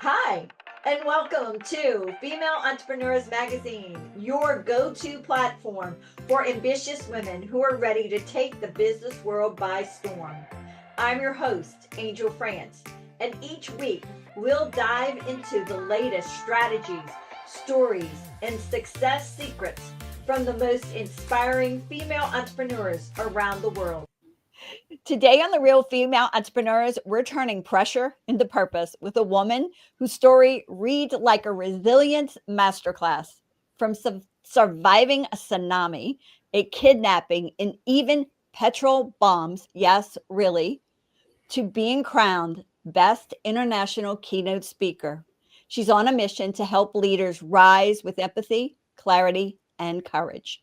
Hi, and welcome to Female Entrepreneurs Magazine, your go to platform for ambitious women who are ready to take the business world by storm. I'm your host, Angel France, and each week we'll dive into the latest strategies, stories, and success secrets from the most inspiring female entrepreneurs around the world. Today on The Real Female Entrepreneurs, we're turning pressure into purpose with a woman whose story reads like a resilience masterclass. From surviving a tsunami, a kidnapping, and even petrol bombs, yes, really, to being crowned Best International Keynote Speaker. She's on a mission to help leaders rise with empathy, clarity, and courage.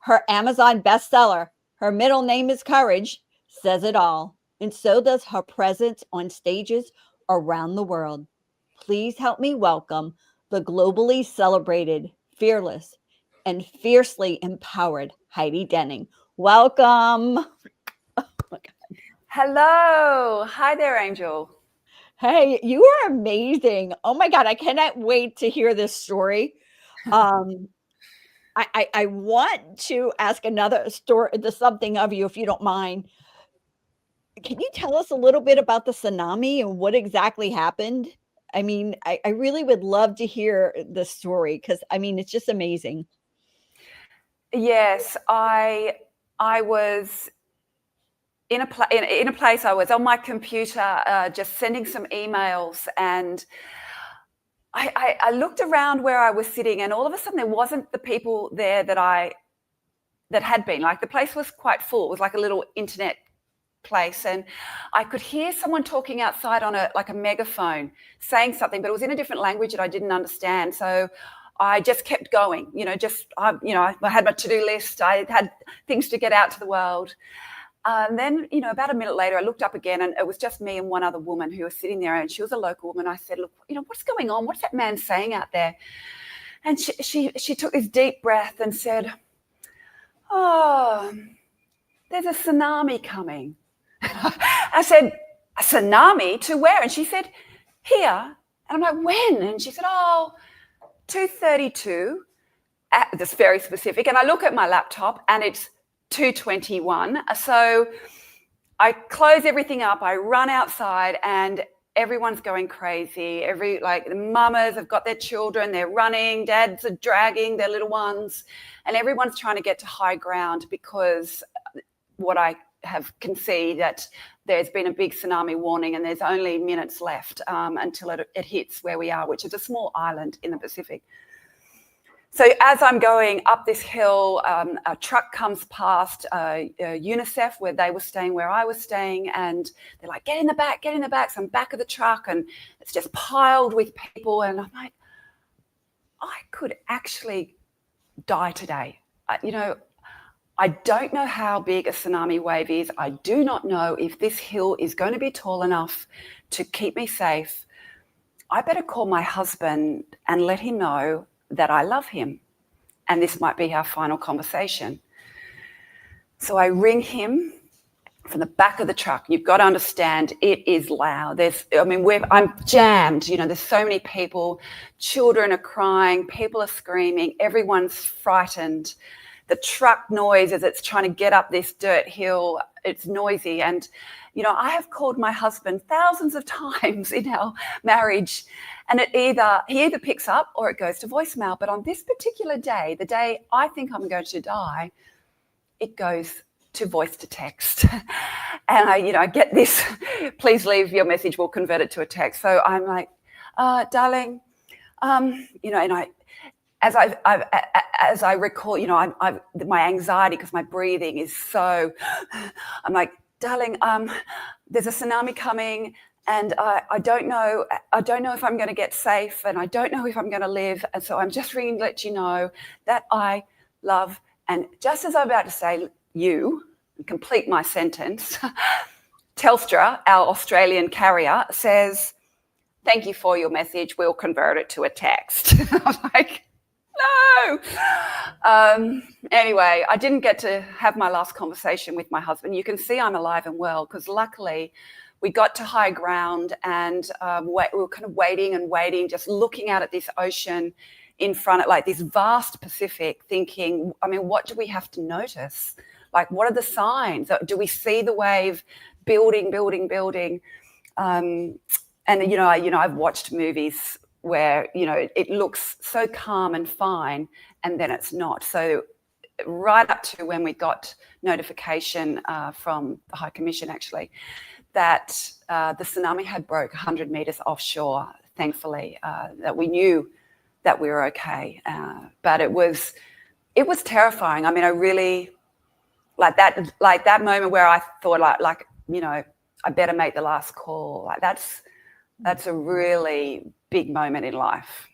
Her Amazon bestseller, Her Middle Name is Courage, says it all. And so does her presence on stages around the world. Please help me welcome the globally celebrated, fearless, and fiercely empowered Heidi Denning. Welcome. Hello. Hi there, Angel. Hey, you are amazing. Oh my God, I cannot wait to hear this story. I want to ask another story, something of you, if you don't mind. Can you tell us a little bit about the tsunami and what exactly happened? I mean, I really would love to hear the story because I mean, it's just amazing. Yes, I was in a place. I was on my computer, just sending some emails, and I looked around where I was sitting, and all of a sudden there wasn't the people there that had been. Like, the place was quite full. It was like a little internet place, and I could hear someone talking outside on a megaphone saying something, but it was in a different language that I didn't understand. So I just kept going. I had my to-do list. I had things to get out to the world. And then, about a minute later, I looked up again, and it was just me and one other woman who was sitting there, and she was a local woman. I said, "Look, what's going on? What's that man saying out there?" And she took this deep breath and said, "Oh, there's a tsunami coming." I said, "A tsunami? To where?" And she said, "Here." And I'm like, "When?" And she said, "Oh, 2:32. That's very specific. And I look at my laptop, and it's 2:21. So I close everything up. I run outside, and everyone's going crazy. The mamas have got their children. They're running. Dads are dragging their little ones. And everyone's trying to get to high ground because what I can see that there's been a big tsunami warning, and there's only minutes left until it hits where we are, which is a small island in the Pacific. So as I'm going up this hill, a truck comes past UNICEF, where they were staying, where I was staying, and they're like, get in the back. So I'm back of the truck, and it's just piled with people, and I'm like, I could actually die today. I don't know how big a tsunami wave is. I do not know if this hill is going to be tall enough to keep me safe. I better call my husband and let him know that I love him, and this might be our final conversation. So I ring him from the back of the truck. You've got to understand, it is loud. I'm jammed. There's so many people. Children are crying. People are screaming. Everyone's frightened. The truck noise as it's trying to get up this dirt hill, it's noisy. And, I have called my husband thousands of times in our marriage, and he either picks up or it goes to voicemail. But on this particular day, the day I think I'm going to die, it goes to voice to text. And I get this, please leave your message, we'll convert it to a text. So I'm like, darling, and as I recall, my anxiety, because my breathing is so, I'm like, darling, there's a tsunami coming, and I don't know if I'm going to get safe, and I don't know if I'm going to live, and so I'm just ringing to let you know that I love. And just as I'm about to say you, complete my sentence, Telstra, our Australian carrier, says, "Thank you for your message. We'll convert it to a text." I'm like, no. Anyway, I didn't get to have my last conversation with my husband. You can see I'm alive and well, because luckily we got to high ground, and we were kind of waiting, just looking out at this ocean in front of, like, this vast Pacific, thinking, I mean, what do we have to notice? Like, what are the signs? Do we see the wave building? And I've watched movies where it looks so calm and fine, and then it's not. So right up to when we got notification from the High Commission, actually, that the tsunami had broke 100 meters offshore, thankfully, that we knew that we were okay. But it was terrifying. I mean, I really, like that moment where I thought, I better make the last call. Like, that's a really big moment in life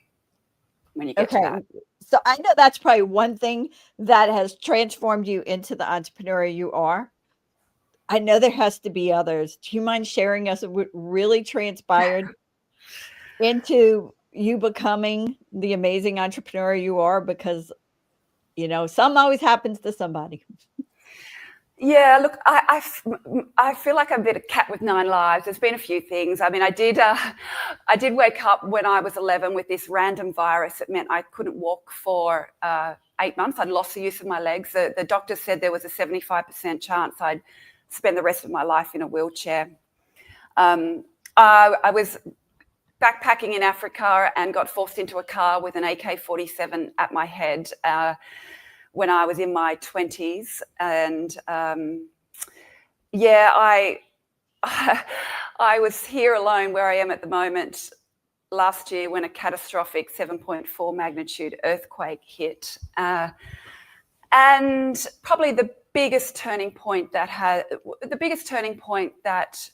when you get to that. So I know that's probably one thing that has transformed you into the entrepreneur you are. I know there has to be others. Do you mind sharing us what really transpired into you becoming the amazing entrepreneur you are? Because, some always happens to somebody. Yeah, look, I feel like I'm a bit of cat with 9 lives. There's been a few things. I mean, I did wake up when I was 11 with this random virus. It meant I couldn't walk for 8 months. I'd lost the use of my legs. The doctor said there was a 75% chance I'd spend the rest of my life in a wheelchair. I was backpacking in Africa and got forced into a car with an AK-47 at my head when I was in my 20s. And I was here alone where I am at the moment last year when a catastrophic 7.4 magnitude earthquake hit. And probably the biggest turning point that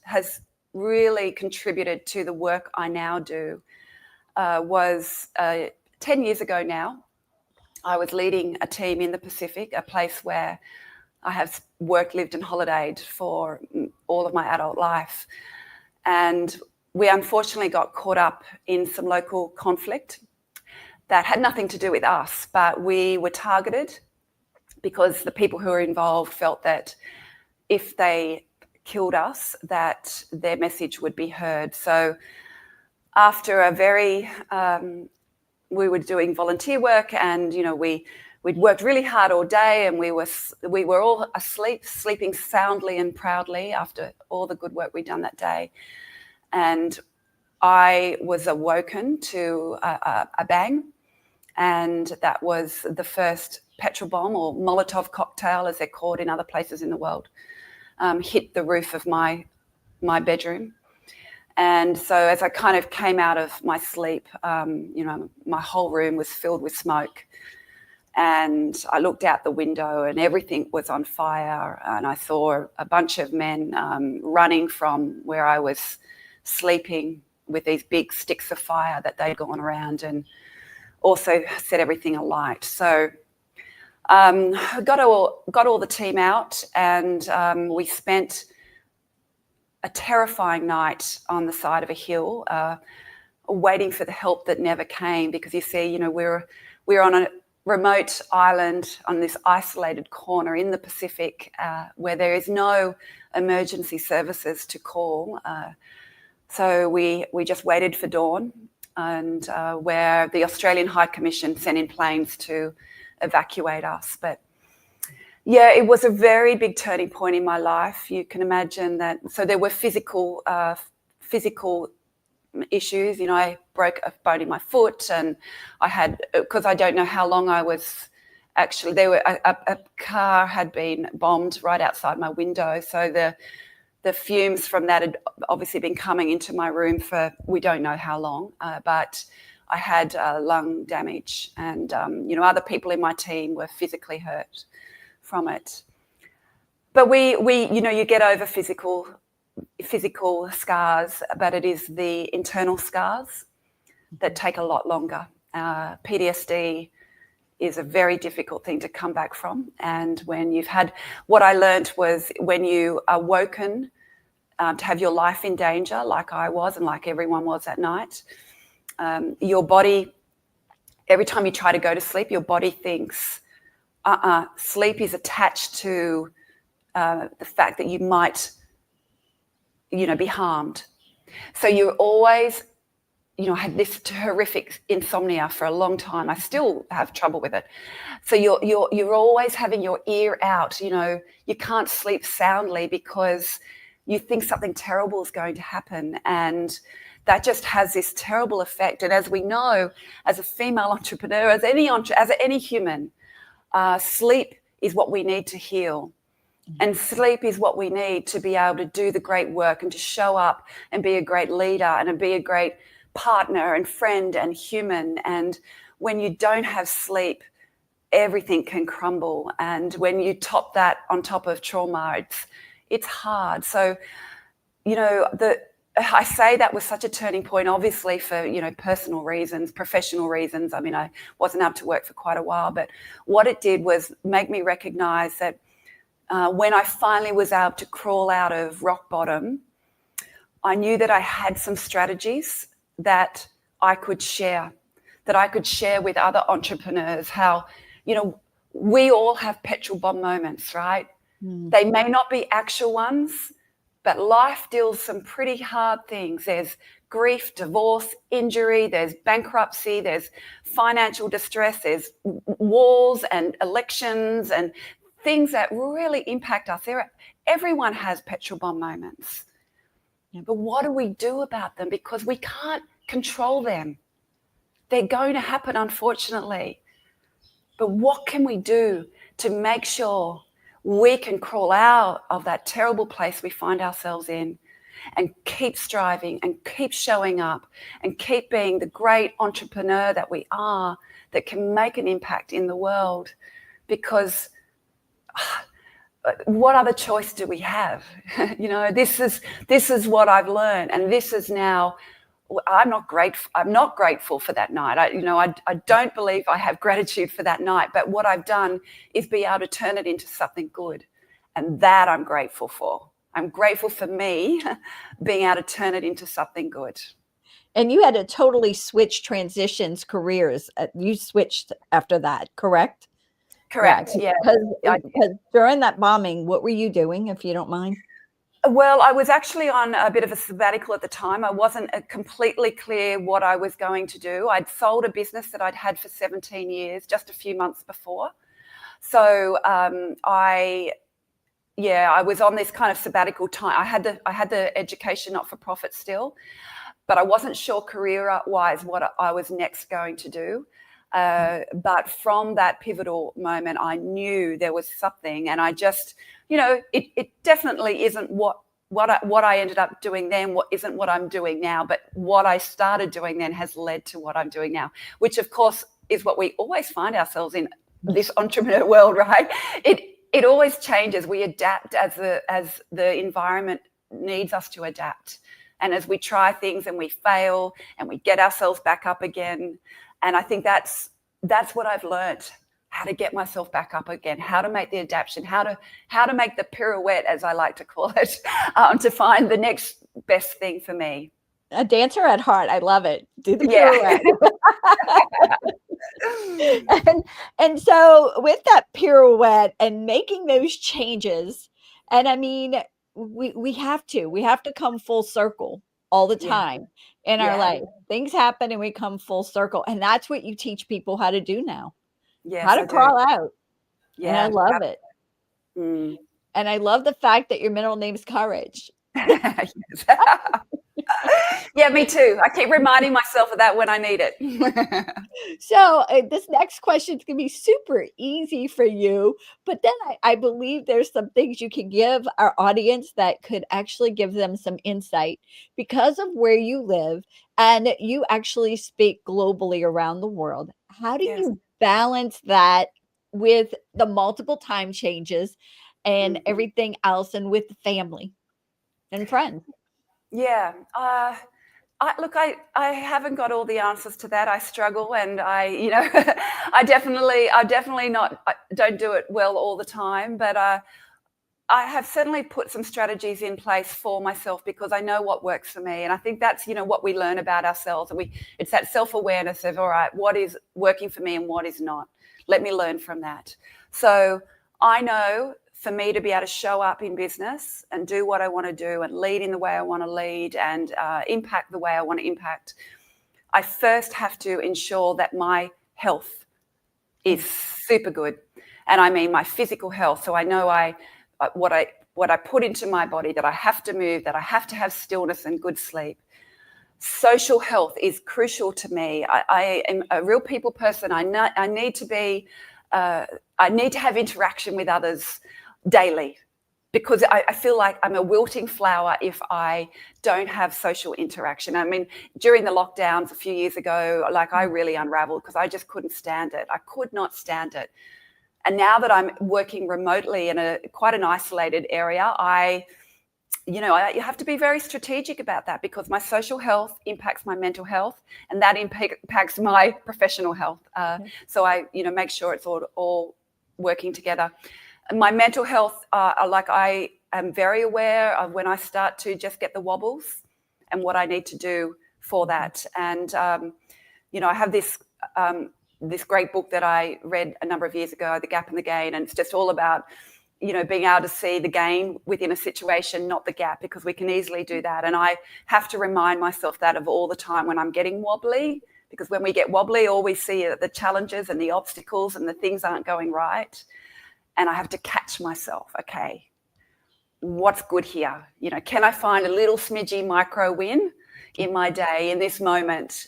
has really contributed to the work I now do was 10 years ago now. I was leading a team in the Pacific, a place where I have worked, lived and holidayed for all of my adult life. And we unfortunately got caught up in some local conflict that had nothing to do with us, but we were targeted because the people who were involved felt that if they killed us, that their message would be heard. So after a very we were doing volunteer work, and we'd worked really hard all day, and we were all asleep, sleeping soundly and proudly after all the good work we'd done that day. And I was awoken to a bang, and that was the first petrol bomb, or Molotov cocktail as they're called in other places in the world, hit the roof of my bedroom. And so as I kind of came out of my sleep, my whole room was filled with smoke. And I looked out the window and everything was on fire. And I saw a bunch of men running from where I was sleeping with these big sticks of fire that they'd gone around and also set everything alight. So got all the team out, and we spent a terrifying night on the side of a hill, waiting for the help that never came, because you see, we're on a remote island on this isolated corner in the Pacific where there is no emergency services to call. So we just waited for dawn, and where the Australian High Commission sent in planes to evacuate us. But yeah, it was a very big turning point in my life. You can imagine that. So there were physical issues. I broke a bone in my foot, and I had, because I don't know how long I was actually, a car had been bombed right outside my window. So the fumes from that had obviously been coming into my room for we don't know how long, but I had lung damage, and other people in my team were physically hurt from it. But we you get over physical scars, but it is the internal scars that take a lot longer. PTSD is a very difficult thing to come back from. And when you've had, what I learned was when you are woken to have your life in danger, like I was and like everyone was that night, your body, every time you try to go to sleep, your body thinks, sleep is attached to the fact that you might be harmed. So you're always, I had this horrific insomnia for a long time. I still have trouble with it. So you're always having your ear out. You can't sleep soundly because you think something terrible is going to happen, and that just has this terrible effect. And as we know, as a female entrepreneur, as any human, sleep is what we need to heal. And sleep is what we need to be able to do the great work and to show up and be a great leader and to be a great partner and friend and human. And when you don't have sleep, everything can crumble. And when you top that on top of trauma, it's hard. So, I say that was such a turning point, obviously for, personal reasons, professional reasons. I mean, I wasn't able to work for quite a while, but what it did was make me recognize that when I finally was able to crawl out of rock bottom, I knew that I had some strategies that I could share with other entrepreneurs. How, we all have petrol bomb moments, right? They may not be actual ones, but life deals some pretty hard things. There's grief, divorce, injury, there's bankruptcy, there's financial distress, there's wars and elections and things that really impact us. Everyone has petrol bomb moments. But what do we do about them? Because we can't control them. They're going to happen, unfortunately. But what can we do to make sure we can crawl out of that terrible place we find ourselves in and keep striving and keep showing up and keep being the great entrepreneur that we are, that can make an impact in the world? Because what other choice do we have? This is what I've learned, and this is now. I'm not grateful for that night. I don't believe I have gratitude for that night. But what I've done is be able to turn it into something good, and that I'm grateful for. I'm grateful for me being able to turn it into something good. And you had to totally transitions careers. You switched after that, correct? Correct. Yeah. Because during that bombing, what were you doing, if you don't mind? Well, I was actually on a bit of a sabbatical at the time. I wasn't completely clear what I was going to do. I'd sold a business that I'd had for 17 years, just a few months before. So I was on this kind of sabbatical time. I had the education not-for-profit still, but I wasn't sure career-wise what I was next going to do. But from that pivotal moment, I knew there was something, and I just, it definitely isn't what I ended up doing then, what isn't what I'm doing now, but what I started doing then has led to what I'm doing now, which of course is what we always find ourselves in this entrepreneur world, right? It always changes. We adapt as the environment needs us to adapt, and as we try things and we fail and we get ourselves back up again. And I think that's what I've learned, how to get myself back up again, how to make the adaptation, how to make the pirouette, as I like to call it, to find the next best thing for me. A dancer at heart. I love it. Do the pirouette. And so with that pirouette and making those changes, and I mean, we have to come full circle all the time in our life. Things happen and we come full circle. And that's what you teach people how to do now. Yes, how to crawl out. Yeah. And I love it. And I love the fact that your middle name's Courage. Yeah, me too. I keep reminding myself of that when I need it. So this next question is going to be super easy for you, but then I believe there's some things you can give our audience that could actually give them some insight because of where you live, and you actually speak globally around the world. How do you balance that with the multiple time changes and everything else, and with the family and friends? Yeah. I haven't got all the answers to that. I struggle, and I definitely don't do it well all the time, but I have certainly put some strategies in place for myself because I know what works for me. And I think that's, what we learn about ourselves. And it's that self-awareness of, all right, what is working for me and what is not? Let me learn from that. So I know for me to be able to show up in business and do what I want to do and lead in the way I want to lead and impact the way I want to impact, I first have to ensure that my health is super good. And I mean my physical health. So I know what I put into my body, that I have to move, that I have to have stillness and good sleep. Social health is crucial to me. I am a real people person. I need to have interaction with others daily, because I feel like I'm a wilting flower if I don't have social interaction. I mean, during the lockdowns a few years ago, like I really unraveled because I just couldn't stand it. I could not stand it. And now that I'm working remotely in quite an isolated area, you have to be very strategic about that, because my social health impacts my mental health, and that impacts my professional health. So I, make sure it's all working together. And my mental health, I am very aware of when I start to just get the wobbles and what I need to do for that. And, I have this great book that I read a number of years ago, The Gap and the Gain, and it's just all about being able to see the gain within a situation, not the gap, because we can easily do that. And I have to remind myself that of all the time when I'm getting wobbly, because when we get wobbly, all we see are the challenges and the obstacles and the things aren't going right. And I have to catch myself. Okay, what's good here? Can I find a little smidgy micro win in my day, in this moment?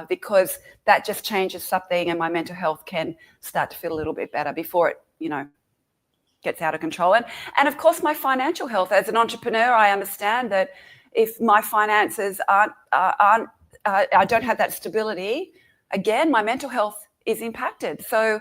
Because that just changes something, and my mental health can start to feel a little bit better before it, gets out of control. And of course, my financial health. As an entrepreneur, I understand that if my finances aren't I don't have that stability, again, my mental health is impacted. So,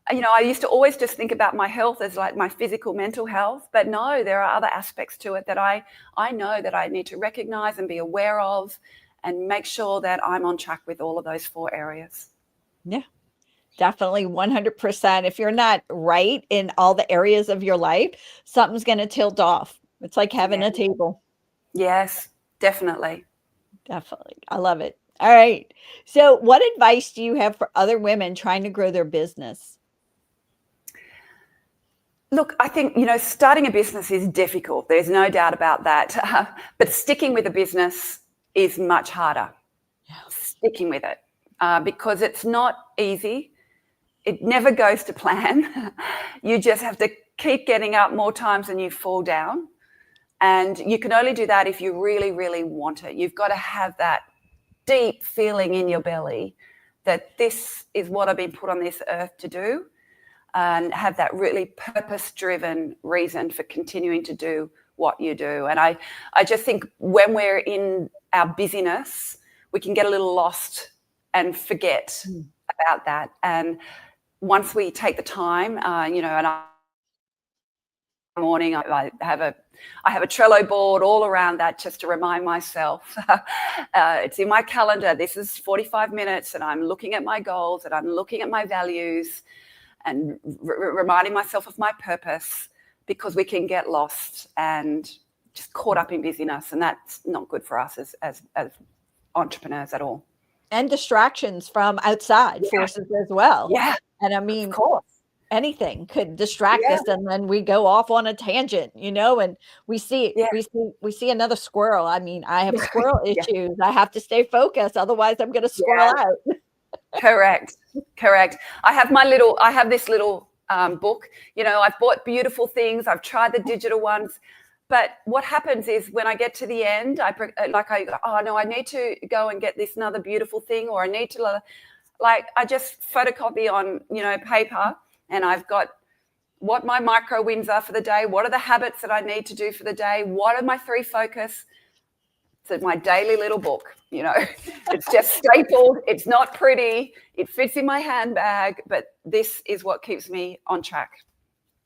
I used to always just think about my health as like my physical, mental health, but no, there are other aspects to it that I know that I need to recognize and be aware of, and make sure that I'm on track with all of those 4 areas. Yeah. Definitely 100%. If you're not right in all the areas of your life, something's going to tilt off. It's like having a table. Yes, definitely. Definitely. I love it. All right. So what advice do you have for other women trying to grow their business? Look, I think, starting a business is difficult. There's no doubt about that. But sticking with a business is much harder. Yeah. Sticking with it, because it's not easy. It never goes to plan. You just have to keep getting up more times than you fall down. And you can only do that if you really, really want it. You've got to have that deep feeling in your belly that this is what I've been put on this earth to do, and have that really purpose-driven reason for continuing to do what you do. And I just think when we're in our busyness, we can get a little lost and forget about that. And once we take the time, and morning I have a Trello board all around that, just to remind myself. It's in my calendar. This is 45 minutes, and I'm looking at my goals, and I'm looking at my values, and reminding myself of my purpose, because we can get lost and just caught up in busyness, and that's not good for us as entrepreneurs at all. And distractions from outside forces as well. Yeah. And I mean, of course, anything could distract us, and then we go off on a tangent, and we see another squirrel. I mean, I have squirrel issues. I have to stay focused, otherwise I'm going to squirrel out. Correct. I have this little book. I've bought beautiful things. I've tried the digital ones. But what happens is when I get to the end, I need to go and get this another beautiful thing, or I need to, I just photocopy on, paper, and I've got what my micro wins are for the day. What are the habits that I need to do for the day? What are my 3 focus? It's my daily little book, It's just stapled. It's not pretty. It fits in my handbag, but this is what keeps me on track.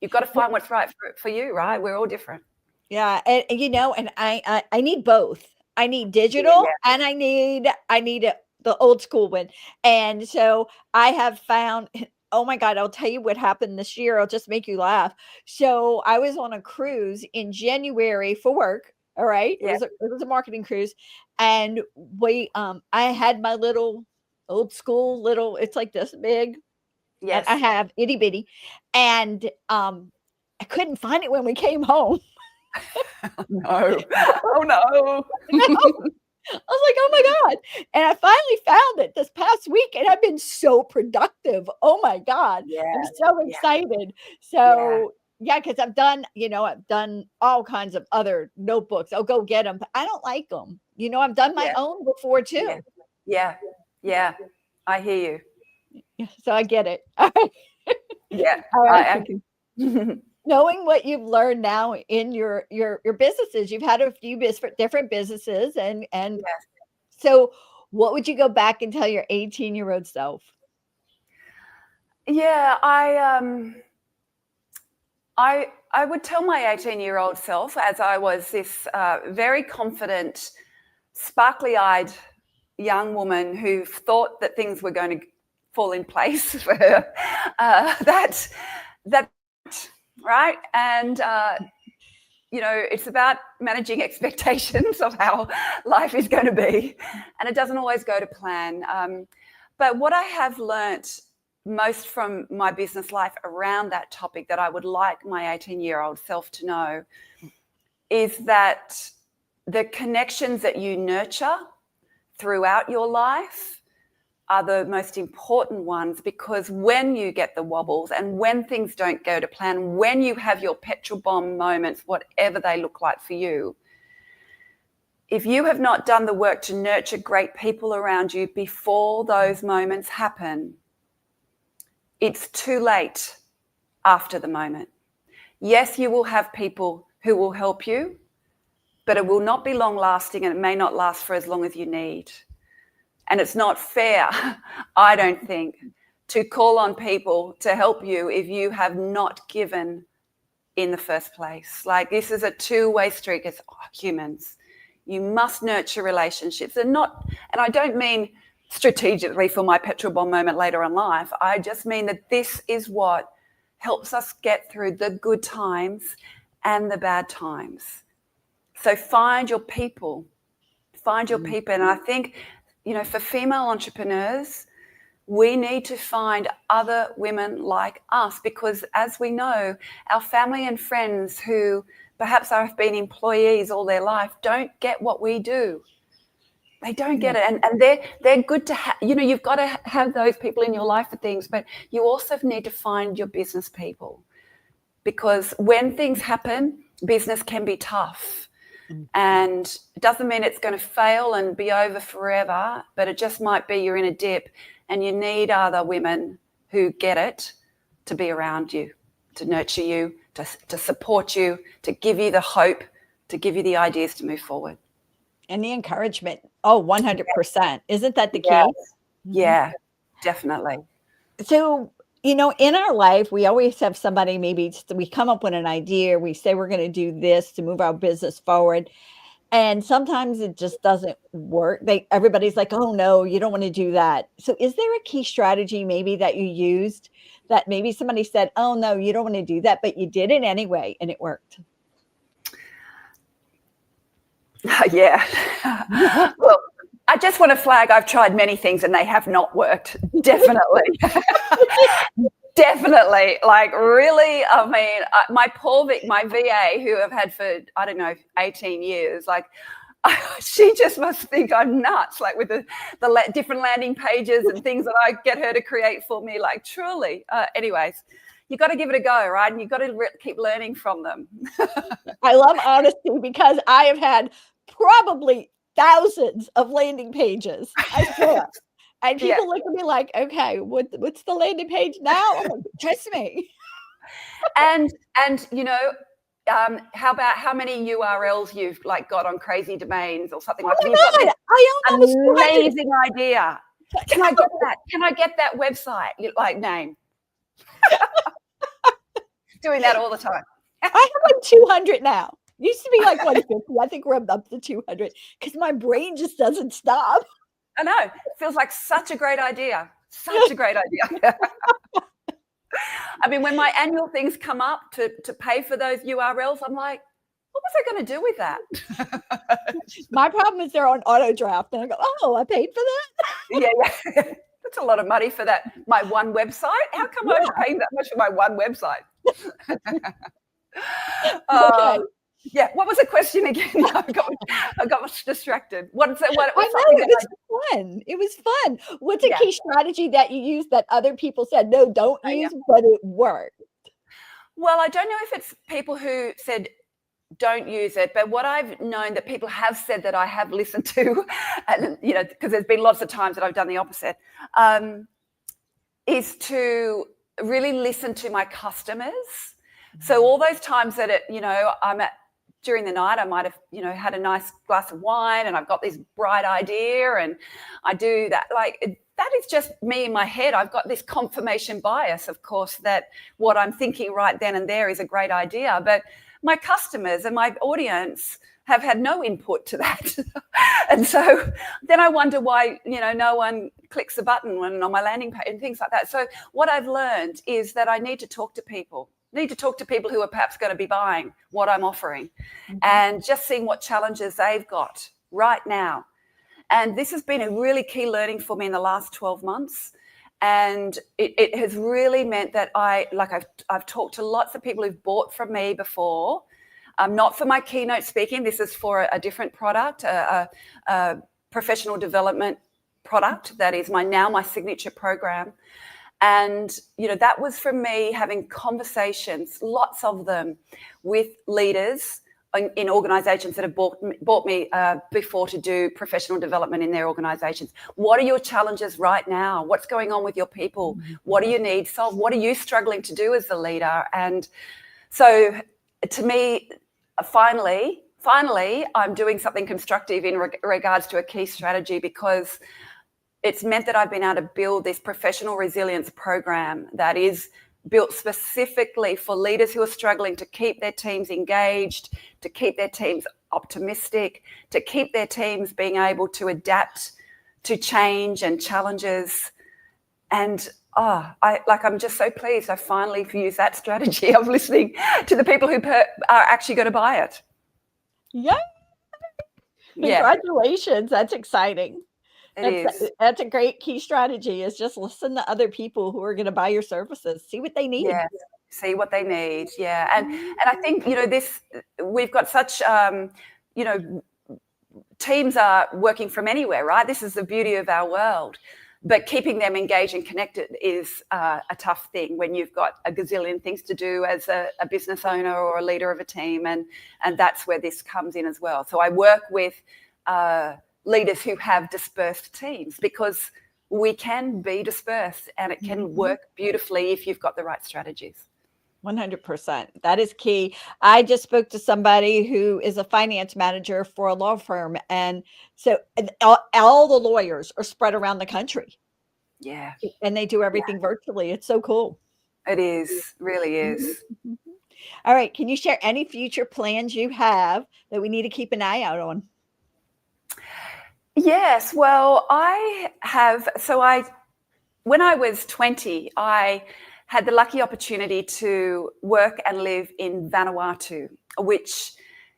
You've got to find what's right for you, right? We're all different. Yeah, and and I need both. I need digital, and I need the old school one. And so I have found, oh my God, I'll tell you what happened this year. I'll just make you laugh. So I was on a cruise in January for work. All right. Yeah. It was a marketing cruise. And I had my little old school it's like this big. Yes. And I have itty bitty. And I couldn't find it when we came home. No. Oh, no. I was like, oh my God. And I finally found it this past week, and I've been so productive. Oh my God. Yeah. I'm so Yeah. excited. So yeah, because I've done all kinds of other notebooks. I'll go get them, but I don't like them. I've done my own before too. Yeah. Yeah. I hear Yeah, so I get it. All right. you. All right. I can. Knowing what you've learned now in your businesses, you've had a few different businesses, and Yes. so what would you go back and tell your 18-year-old self? Yeah, I would tell my 18-year-old self, as I was this very confident, sparkly-eyed young woman who thought that things were going to fall in place for her, that right, and it's about managing expectations of how life is going to be, and it doesn't always go to plan. But what I have learnt most from my business life around that topic that I would like my 18-year-old self to know is that the connections that you nurture throughout your life are the most important ones, because when you get the wobbles and when things don't go to plan, when you have your petrol bomb moments, whatever they look like for you, if you have not done the work to nurture great people around you before those moments happen, it's too late after the moment. Yes, you will have people who will help you, but it will not be long lasting, and it may not last for as long as you need. And it's not fair, I don't think, to call on people to help you if you have not given in the first place. Like, this is a two-way street as humans. You must nurture relationships, and I don't mean strategically for my petrol bomb moment later in life. I just mean that this is what helps us get through the good times and the bad times. So find your people. And I think, for female entrepreneurs, we need to find other women like us, because as we know, our family and friends who perhaps have been employees all their life don't get what we do. They don't get it. And they're good to have. You've got to have those people in your life for things, but you also need to find your business people, because when things happen, business can be tough. And it doesn't mean it's going to fail and be over forever, but it just might be you're in a dip and you need other women who get it to be around you, to nurture you, to support you, to give you the hope, to give you the ideas to move forward. And the encouragement. Oh, 100%. Isn't that the key? Yes. Yeah, definitely. So, in our life, we always have somebody, maybe we come up with an idea, we say we're going to do this to move our business forward. And sometimes it just doesn't work. Everybody's like, oh no, you don't want to do that. So is there a key strategy maybe that you used that maybe somebody said, oh no, you don't want to do that, but you did it anyway and it worked? Yeah. Well, I just want to flag, I've tried many things and they have not worked. Definitely. Definitely. Like, really, I mean, my VA, who I've had for, 18 years, like, she just must think I'm nuts, like with the different landing pages and things that I get her to create for me, like, truly. Anyways, you got to give it a go, right? And you got to keep learning from them. I love honesty, because I have had probably thousands of landing pages. I swear. And people look at me like, okay, what's the landing page now? I'm like, trust me. And how many URLs you've like got on crazy domains or something like that? Oh my God, amazing idea. Can I get that? Can I get that website name? Doing that all the time. I have like 200 now. Used to be like 150. I think we're up to 200 because my brain just doesn't stop. I know. It feels like such a great idea. Such a great idea. I mean, when my annual things come up to pay for those URLs, I'm like, what was I going to do with that? My problem is they're on auto draft. And I go, oh, I paid for that? Yeah. That's a lot of money for that. My one website. How come I'm paying that much for my one website? Uh, Okay. yeah. What was the question again? I got distracted. What is it? What I was know something it that was fun. It was fun. What's a yeah. key strategy that you use that other people said, no, don't Yeah. use, but it worked? Well, I don't know if it's people who said don't use it, but what I've known that people have said that I have listened to, and because there's been lots of times that I've done the opposite, is to really listen to my customers. So all those times that I'm at during the night, I might have had a nice glass of wine and I've got this bright idea and I do that. That is just me in my head. I've got this confirmation bias, of course, that what I'm thinking right then and there is a great idea. But my customers and my audience have had no input to that. And so then I wonder why, no one clicks the button when on my landing page and things like that. So what I've learned is that I need to talk to people who are perhaps going to be buying what I'm offering, and just seeing what challenges they've got right now. And this has been a really key learning for me in the last 12 months. And it has really meant that I've talked to lots of people who've bought from me before, not for my keynote speaking. This is for a different product, a professional development product that is my signature program. And, that was from me having conversations, lots of them, with leaders in organizations that have bought me before to do professional development in their organizations. What are your challenges right now? What's going on with your people? What do you need solved? What are you struggling to do as the leader? And so to me, finally, I'm doing something constructive in regards to a key strategy, because it's meant that I've been able to build this professional resilience program that is built specifically for leaders who are struggling to keep their teams engaged, to keep their teams optimistic, to keep their teams being able to adapt to change and challenges. And I'm just so pleased I finally used that strategy of listening to the people who are actually going to buy it. Yeah. Congratulations. That's exciting. That's a great key strategy, is just listen to other people who are going to buy your services, see what they need. Yeah, see what they need. Yeah. And I think, we've got such, teams are working from anywhere, right? This is the beauty of our world. But keeping them engaged and connected is a tough thing when you've got a gazillion things to do as a business owner or a leader of a team. And that's where this comes in as well. So I work with leaders who have dispersed teams, because we can be dispersed and it can work beautifully if you've got the right strategies. 100%. That is key. I just spoke to somebody who is a finance manager for a law firm. And so all the lawyers are spread around the country. Yeah. And they do everything virtually. It's so cool. It is, really is. All right. Can you share any future plans you have that we need to keep an eye out on? Yes. Well, when I was 20, I had the lucky opportunity to work and live in Vanuatu, which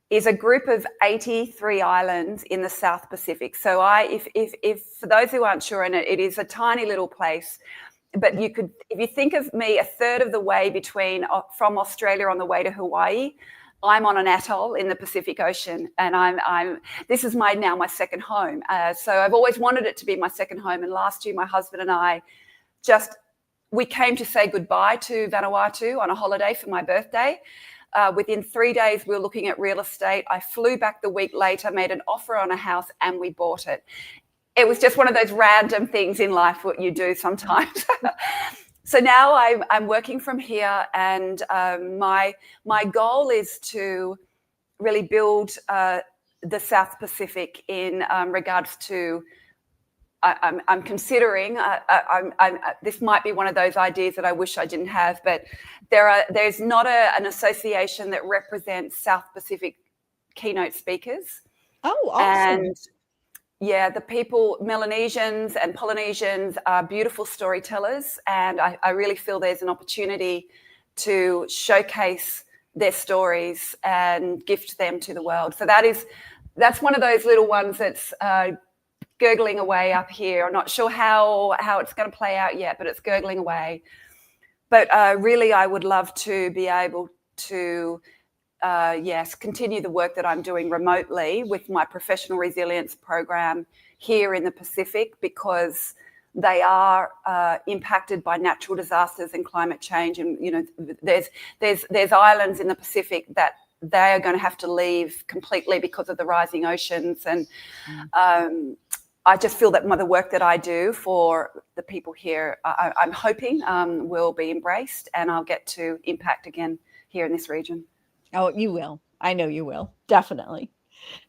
is a group of 83 islands in the South Pacific. So if for those who aren't sure, and it is a tiny little place, but if you think of me a third of the way from Australia on the way to Hawaii, I'm on an atoll in the Pacific Ocean, and this is my second home. So I've always wanted it to be my second home. And last year, my husband and I we came to say goodbye to Vanuatu on a holiday for my birthday. Within 3 days, we were looking at real estate. I flew back the week later, made an offer on a house, and we bought it. It was just one of those random things in life what you do sometimes. So now I'm working from here, and my goal is to really build the South Pacific in regards to. I'm considering. This might be one of those ideas that I wish I didn't have, but there's not an association that represents South Pacific keynote speakers. Oh, awesome! And yeah, the people, Melanesians and Polynesians, are beautiful storytellers, and I really feel there's an opportunity to showcase their stories and gift them to the world. So that's one of those little ones that's gurgling away up here. I'm not sure how it's going to play out yet, but it's gurgling away. But really, I would love to be able to yes, continue the work that I'm doing remotely with my professional resilience program here in the Pacific, because they are impacted by natural disasters and climate change. And, you know, there's islands in the Pacific that they are going to have to leave completely because of the rising oceans. And I just feel that the work that I do for the people here, I'm hoping will be embraced, and I'll get to impact again here in this region. Oh, you will. I know you will. Definitely.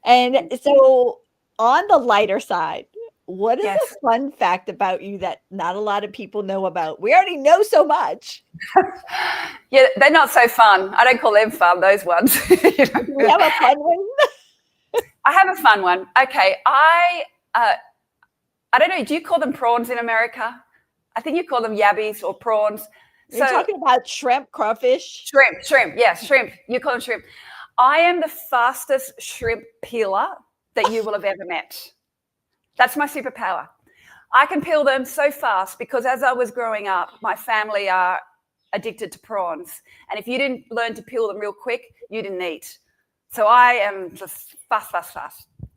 And so on the lighter side, what is Yes. a fun fact about you that not a lot of people know about? We already know so much. Yeah, they're not so fun. I don't call them fun, those ones. You know? Do we have a fun one? I have a fun one. Okay, I don't know. Do you call them prawns in America? I think you call them yabbies or prawns. You're talking about shrimp, crawfish? Shrimp. Yes, shrimp. You call them shrimp. I am the fastest shrimp peeler that you will have ever met. That's my superpower. I can peel them so fast because as I was growing up, my family are addicted to prawns. And if you didn't learn to peel them real quick, you didn't eat. So I am just fast.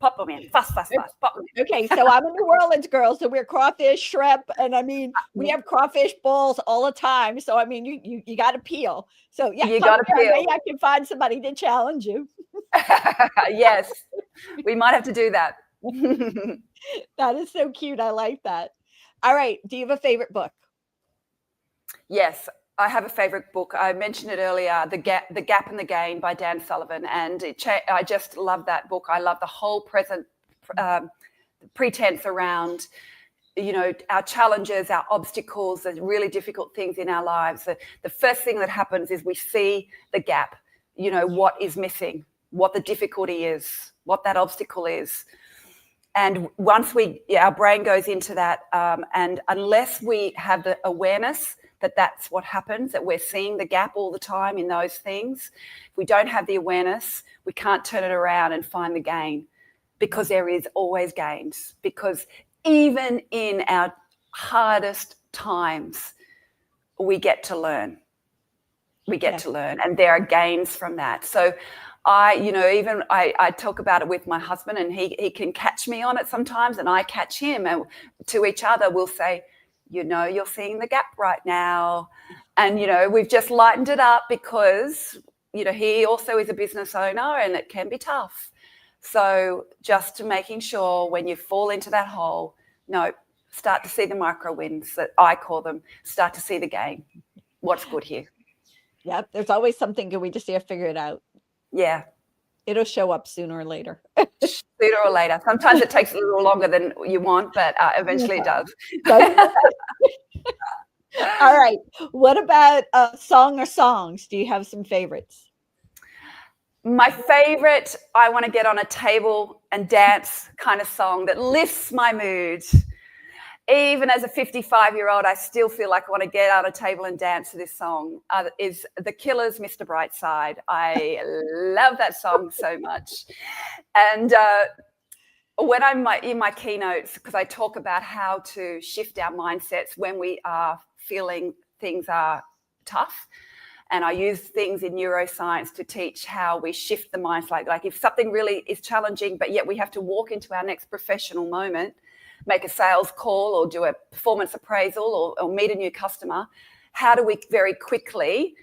Pop them in. Fast. Pop them in. Okay, so I'm a New Orleans girl, so we're crawfish, shrimp, and I mean, we have crawfish balls all the time. So I mean, you got to peel. So yeah, You got to peel. Maybe I can find somebody to challenge you. Yes, we might have to do that. That is so cute. I like that. All right, do you have a favorite book? Yes, I have a favorite book. I mentioned it earlier, The Gap and the Gain by Dan Sullivan, and I just love that book. I love the whole pretense around, you know, our challenges, our obstacles, the really difficult things in our lives. The first thing that happens is we see the gap, you know, what is missing, what the difficulty is, what that obstacle is. And once our brain goes into that, and unless we have the awareness that that's what happens, that we're seeing the gap all the time in those things, if we don't have the awareness, we can't turn it around and find the gain, because there is always gains. Because even in our hardest times, we get to learn. And there are gains from that. So I talk about it with my husband, and he can catch me on it sometimes, and I catch him, and to each other we'll say, you know, you're seeing the gap right now. And, you know, we've just lightened it up because, you know, he also is a business owner and it can be tough. So just making sure when you fall into that hole, start to see the micro wins, that I call them, start to see the gain. What's good here? Yep. There's always something good. We just have to figure it out. Yeah. It'll show up sooner or later. Sooner or later. Sometimes it takes a little longer than you want, but eventually it does. All right. What about a song or songs? Do you have some favorites? My favorite, I want to get on a table and dance kind of song that lifts my mood. Even as a 55-year-old, I still feel like I want to get on a table and dance to this song, is The Killers' Mr. Brightside. I love that song so much. And when I'm in my keynotes, because I talk about how to shift our mindsets when we are feeling things are tough, and I use things in neuroscience to teach how we shift the mindset. Like if something really is challenging, but yet we have to walk into our next professional moment, make a sales call or do a performance appraisal or meet a new customer, how do we very quickly,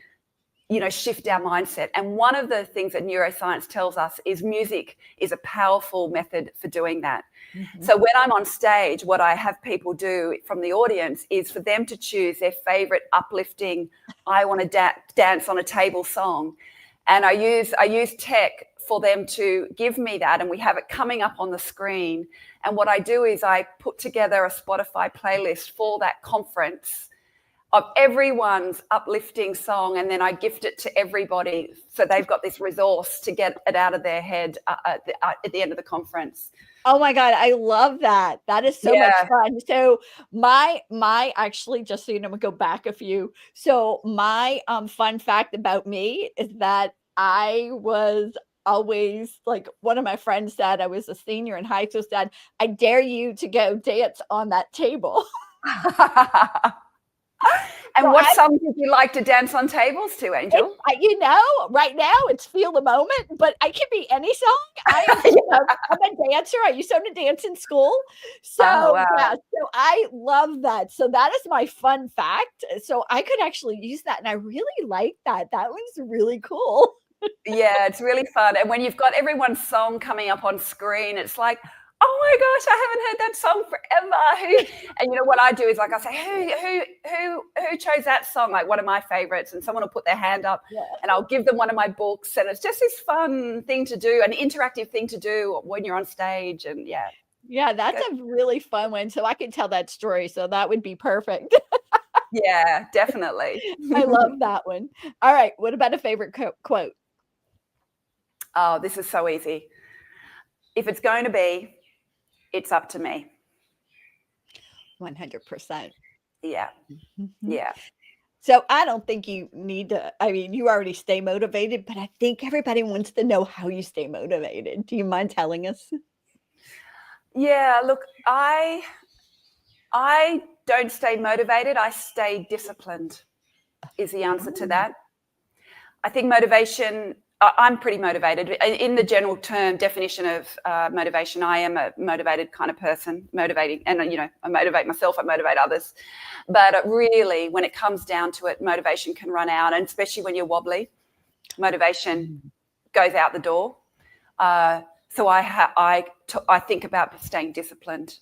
you know, shift our mindset? And one of the things that neuroscience tells us is music is a powerful method for doing that. Mm-hmm. So when I'm on stage, what I have people do from the audience is for them to choose their favorite uplifting, I want to dance on a table song. And I use tech for them to give me that, and we have it coming up on the screen. And what I do is I put together a Spotify playlist for that conference of everyone's uplifting song, and then I gift it to everybody so they've got this resource to get it out of their head at the end of the conference. Oh my God, I love that. That is so much fun. So my actually, just so you know, we'll go back a few. So my fun fact about me is that I was always, like, one of my friends said, I was a senior in high school, said, I dare you to go dance on that table. And what song did you like to dance on tables to, Angel? Right now it's Feel the Moment, but I can be any song. I'm a dancer. I used to dance in school. So wow. So I love that. So that is my fun fact. So I could actually use that. And I really like that. That one's really cool. Yeah, it's really fun. And when you've got everyone's song coming up on screen, it's like, oh my gosh, I haven't heard that song forever. And you know what I do is like I say, who chose that song? Like one of my favorites, and someone will put their hand up, and I'll give them one of my books, and it's just this fun thing to do, an interactive thing to do when you're on stage, and yeah, that's a really fun one. So I could tell that story. So that would be perfect. Yeah, definitely. I love that one. All right, what about a favorite quote? Oh, this is so easy. If it's going to be, it's up to me. 100%. Yeah. Yeah. So I don't think you need to, I mean, you already stay motivated, but I think everybody wants to know how you stay motivated. Do you mind telling us? Yeah, look, I don't stay motivated. I stay disciplined is the answer to that. I think motivation, I'm pretty motivated. In the general term definition of motivation, I am a motivated kind of person, motivating. And, you know, I motivate myself, I motivate others. But really, when it comes down to it, motivation can run out. And especially when you're wobbly, motivation goes out the door. So I think about staying disciplined,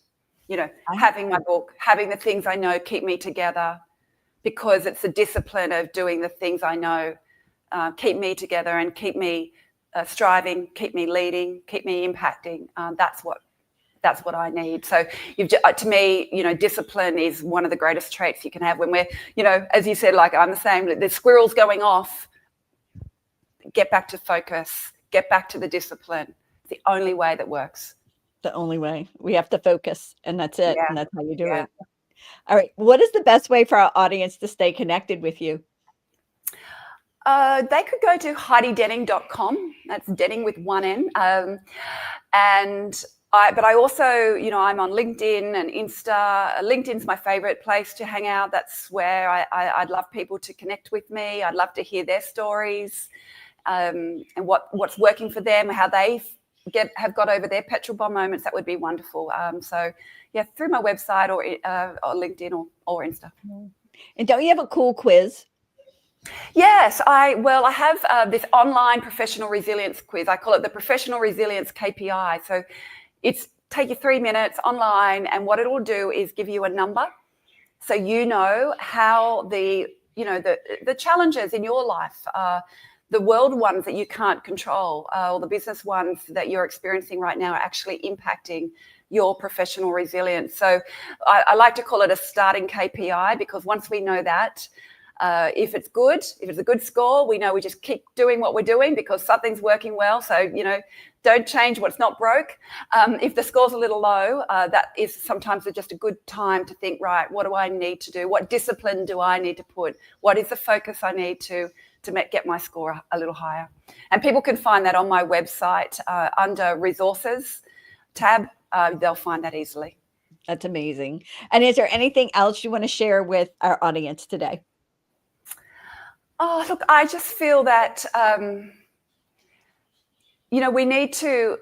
you know, having my book, having the things I know keep me together, because it's the discipline of doing the things I know keep me together and keep me striving, keep me leading, keep me impacting. That's what I need. So to me, you know, discipline is one of the greatest traits you can have when we're, you know, as you said, like I'm the same, the squirrel's going off, get back to focus, get back to the discipline. It's the only way that works. The only way. We have to focus, and that's it. Yeah. And that's how you do it. All right. What is the best way for our audience to stay connected with you? They could go to HeidiDenning.com. That's Denning with one N. But I also, you know, I'm on LinkedIn and Insta. LinkedIn's my favorite place to hang out. That's where I'd love people to connect with me. I'd love to hear their stories and what's working for them, how they have got over their petrol bomb moments. That would be wonderful. So, yeah, through my website or LinkedIn or Insta. And don't you have a cool quiz? Yes, I have this online professional resilience quiz. I call it the Professional Resilience KPI. So it's take you 3 minutes online, and what it will do is give you a number, so you know how the challenges in your life, the world ones that you can't control, or the business ones that you're experiencing right now are actually impacting your professional resilience. So I like to call it a starting KPI, because once we know that, if it's a good score, we know we just keep doing what we're doing because something's working well. So, you know, don't change what's not broke. If the score's a little low, that is sometimes just a good time to think, right, what do I need to do? What discipline do I need to put? What is the focus I need to get my score a little higher? And people can find that on my website under resources tab. They'll find that easily. That's amazing. And is there anything else you want to share with our audience today? Oh, look, I just feel that, you know, we need to,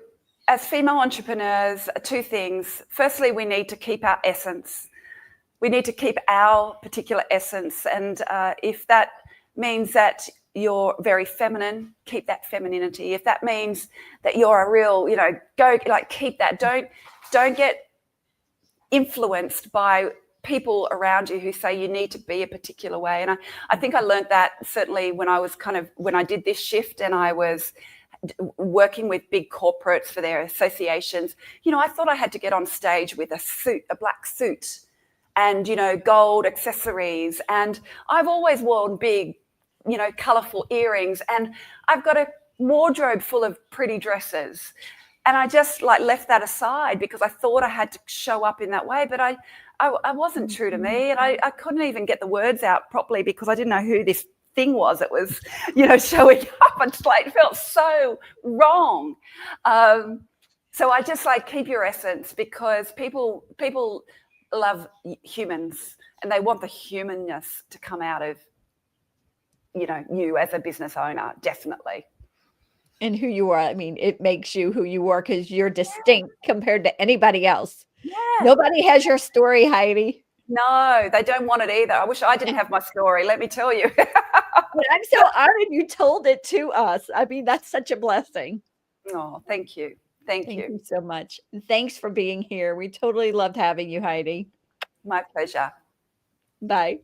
as female entrepreneurs, two things. Firstly, we need to keep our essence. We need to keep our particular essence. And if that means that you're very feminine, keep that femininity. If that means that you're a real, you know, keep that. Don't get influenced by people around you who say you need to be a particular way. And I think I learned that certainly when I did this shift and I was working with big corporates for their associations. You know, I thought I had to get on stage with a black suit and, you know, gold accessories. And I've always worn big, you know, colorful earrings, and I've got a wardrobe full of pretty dresses. And I just left that aside because I thought I had to show up in that way, but I wasn't true to me, and I couldn't even get the words out properly because I didn't know who this thing was that was, you know, showing up. And it felt so wrong. So I just keep your essence, because people love humans, and they want the humanness to come out of, you as a business owner, definitely. And who you are. I mean, it makes you who you are because you're distinct compared to anybody else. Yeah. Nobody has your story, Heidi. No, they don't want it either. I wish I didn't have my story, let me tell you. But I'm so honored you told it to us. I mean, that's such a blessing. Oh, thank you. Thank Thank you. you so much. And thanks for being here. We totally loved having you, Heidi. My pleasure. Bye.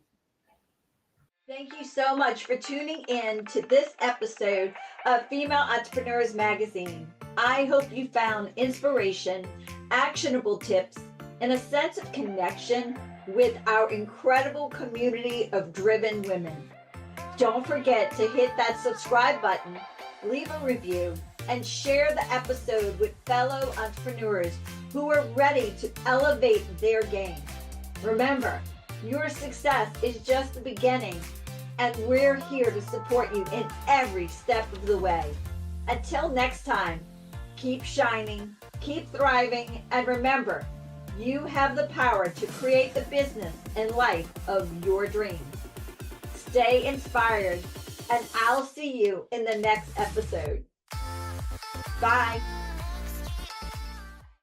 Thank you so much for tuning in to this episode of Female Entrepreneurs Magazine. I hope you found inspiration, actionable tips, and a sense of connection with our incredible community of driven women. Don't forget to hit that subscribe button, leave a review, and share the episode with fellow entrepreneurs who are ready to elevate their game. Remember, your success is just the beginning, and we're here to support you in every step of the way. Until next time, keep shining, keep thriving, and remember, you have the power to create the business and life of your dreams. Stay inspired, and I'll see you in the next episode. Bye.